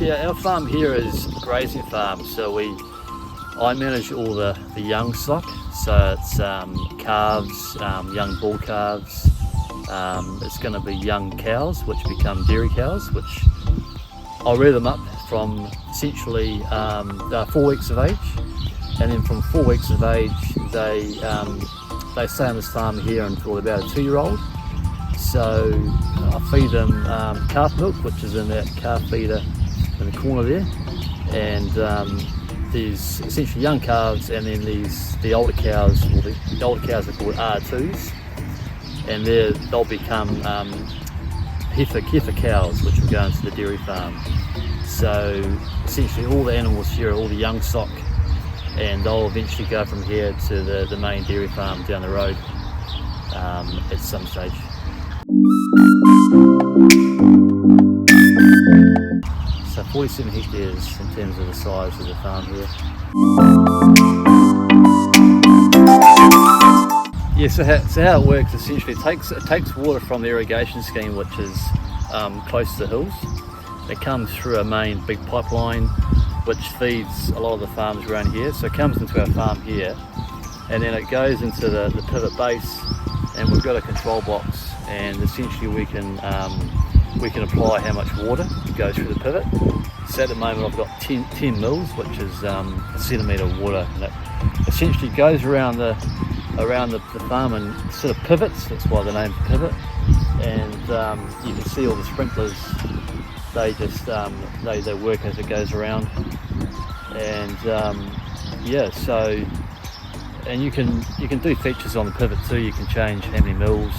essentially our farm here is a grazing farm, so I manage all the young stock, so it's calves, young bull calves, it's going to be young cows which become dairy cows, which I'll rear them up from essentially they're 4 weeks of age, and then from 4 weeks of age they stay on this farm here until about a 2-year-old. So I feed them calf milk, which is in that calf feeder in the corner there, and these essentially young calves, and then the older cows, or the older cows are called R2s, and they'll become heifer cows, which will go into the dairy farm. So essentially all the animals here are all the young stock, and they'll eventually go from here to the main dairy farm down the road at some stage. So 47 hectares in terms of the size of the farm here. Yeah, so how it works essentially, it takes water from the irrigation scheme, which is close to the hills. It comes through a main big pipeline which feeds a lot of the farms around here. So it comes into our farm here, and then it goes into the pivot base, and we've got a control box, and essentially we can apply how much water goes through the pivot. So at the moment I've got 10 mils, which is a centimetre of water, and it essentially goes around the farm and sort of pivots. That's why the name's pivot. And you can see all the sprinklers. They just they work as it goes around, and yeah. So, and you can do features on the pivot too. You can change how many mils.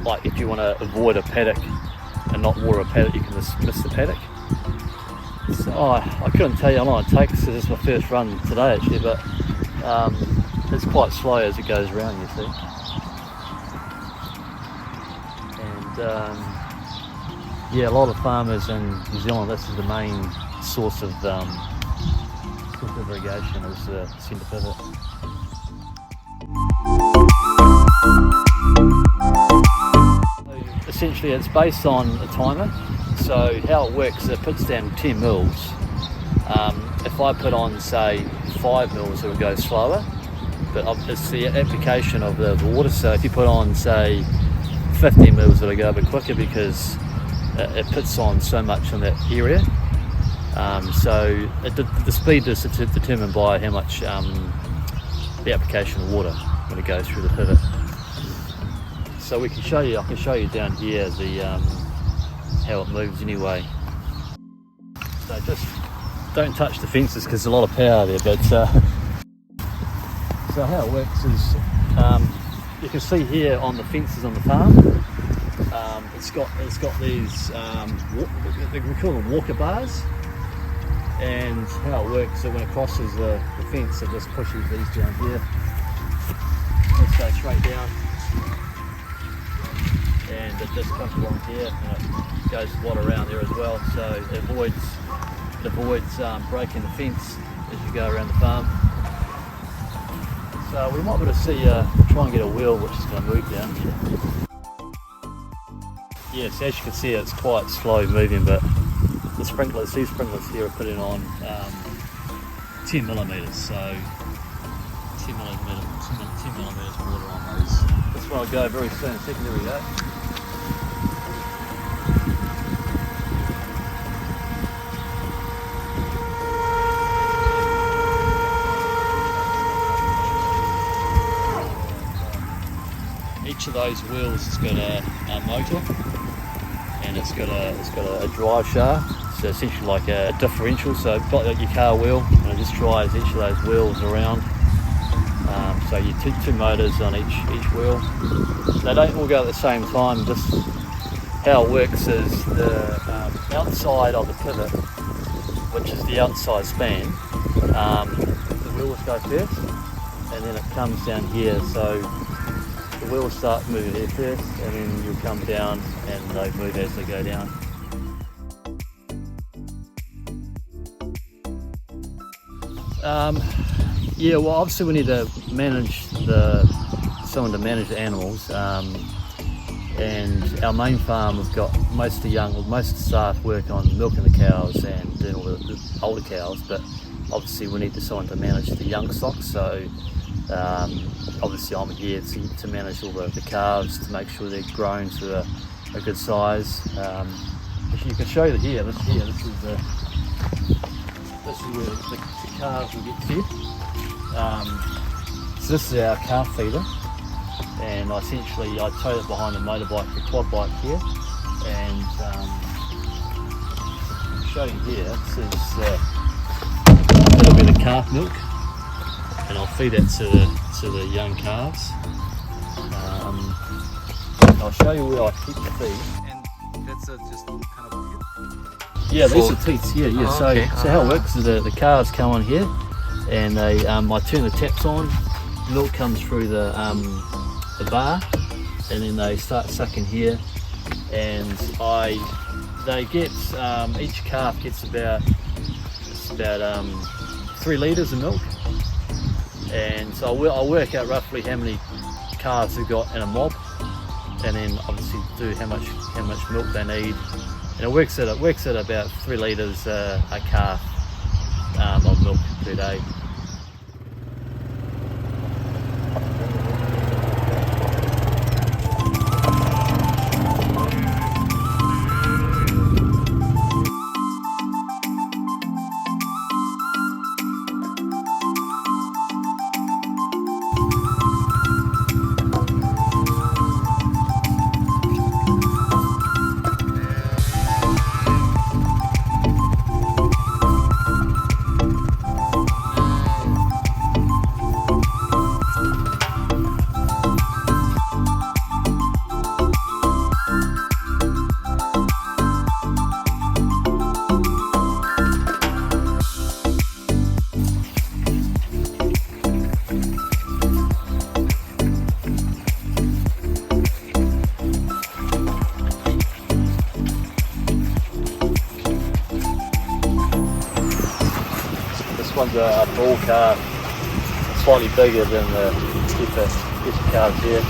Like if you want to avoid a paddock and not water a paddock, you can just miss the paddock. So, I couldn't tell you how long it takes, because it's my first run today actually, but it's quite slow as it goes around, you see. And yeah, a lot of farmers in New Zealand, this is the main source of irrigation, is the centre pivot. Essentially it's based on a timer, so how it works, it puts down 10 mils. If I put on say 5 mils, it will go slower, but it's the application of the water. So if you put on say 50 mils, it'll go a bit quicker because it puts on so much in that area. So the speed is determined by how much the application of water when it goes through the pivot. So I can show you down here how it moves anyway. So just don't touch the fences because there's a lot of power there. But so how it works is you can see here on the fences on the farm, it's got these we call them walker bars, and how it works is that when it crosses the fence, it just pushes these down here. Let's go straight down, and it just comes along here, and it goes water around there as well, so it avoids breaking the fence as you go around the farm. So we might be able to see try and get a wheel which is going to move down here. Yes, as you can see, it's quite slow moving, but these sprinklers here are putting on 10 millimetres, so 10 millimetres water on those. That's where I'll go very soon. There we go. Each of those wheels has got a motor, and it's got a drive shaft, so essentially like a differential. So you've got your car wheel, and it just drives each of those wheels around. So you two motors on each wheel. They don't all go at the same time. Just how it works is the outside of the pivot, which is the outside span, the wheels go first, and then it comes down here. So the wheels start moving here first, and then you'll come down, and they move as they go down. Yeah, well, obviously we need to manage someone to manage the animals, And our main farm, we've got most of the staff work on milking the cows and doing all the older cows, but obviously we need someone to manage the young stock, so obviously I'm here to manage all the calves, to make sure they're grown to a good size. If you can show you here, this is where the calves will get fed. So this is our calf feeder, and essentially I towed it behind the motorbike, the quad bike here, and I'll show you here. This is that'll be the calf milk, and I'll feed that to the young calves. I'll show you where I keep the feed. And that's just kind of yeah, these are teats. Yeah. Oh, So okay. how it works is the calves come on here, and they I turn the taps on. Milk comes through the bar, and then they start sucking here, and they get each calf gets about 3 litres of milk, and so I work out roughly how many calves they've got in a mob, and then obviously do how much milk they need, and it works at about 3 litres a calf of milk per day. This one's a bull calf, slightly bigger than the heifer calves here.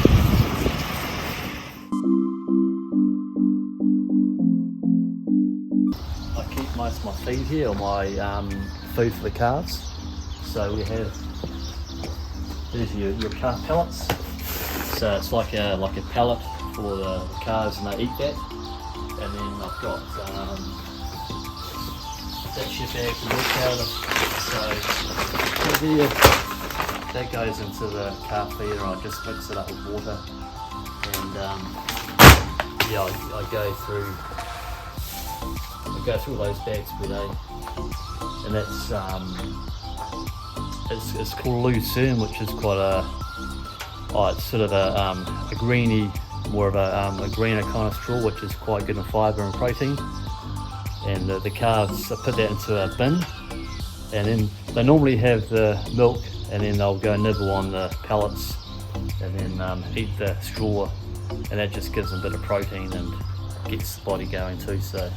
I keep most of my feed here, or my food for the calves. So we have, there's your calf pellets. So it's like a pellet for the calves, and they eat that. And then I've got that's your bag for milk powder. So here, that goes into the calf feeder. I just mix it up with water, and yeah, I go through those bags per day, and that's it's called Lucerne, which is quite it's sort of a greeny, more of a greener kind of straw, which is quite good in fibre and protein. And the calves, I put that into a bin, and then they normally have the milk, and then they'll go nibble on the pellets, and then eat the straw, and that just gives them a bit of protein and gets the body going too. So.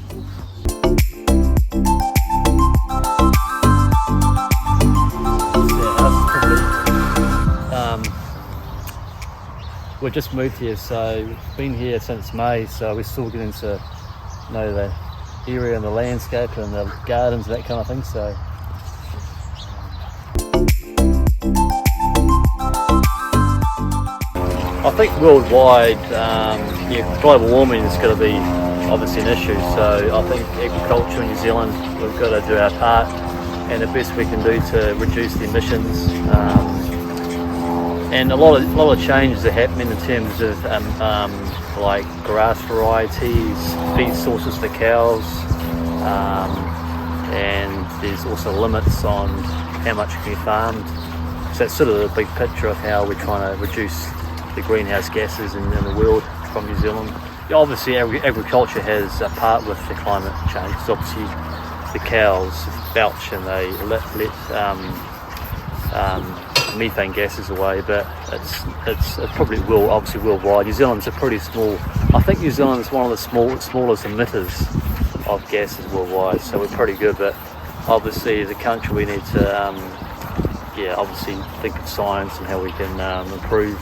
We've just moved here, so we've been here since May, so we're still getting to know the area and the landscape and the gardens and that kind of thing. So I think worldwide, global warming is going to be obviously an issue. So I think agriculture in New Zealand, we've got to do our part, and the best we can do to reduce the emissions. And a lot of changes are happening in terms of like grass varieties, feed sources for cows, and there's also limits on how much can be farmed. So that's sort of the big picture of how we're trying to reduce the greenhouse gases in the world from New Zealand. Yeah, obviously agriculture has a part with the climate change. So obviously the cows belch and they let methane gases away, but it's probably obviously worldwide. New Zealand's a pretty small. I think New Zealand's one of the smallest emitters of gases worldwide, so we're pretty good. But obviously, as a country, we need to obviously think of science and how we can improve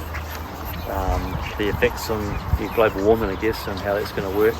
the effects on the global warming, I guess, and how that's going to work.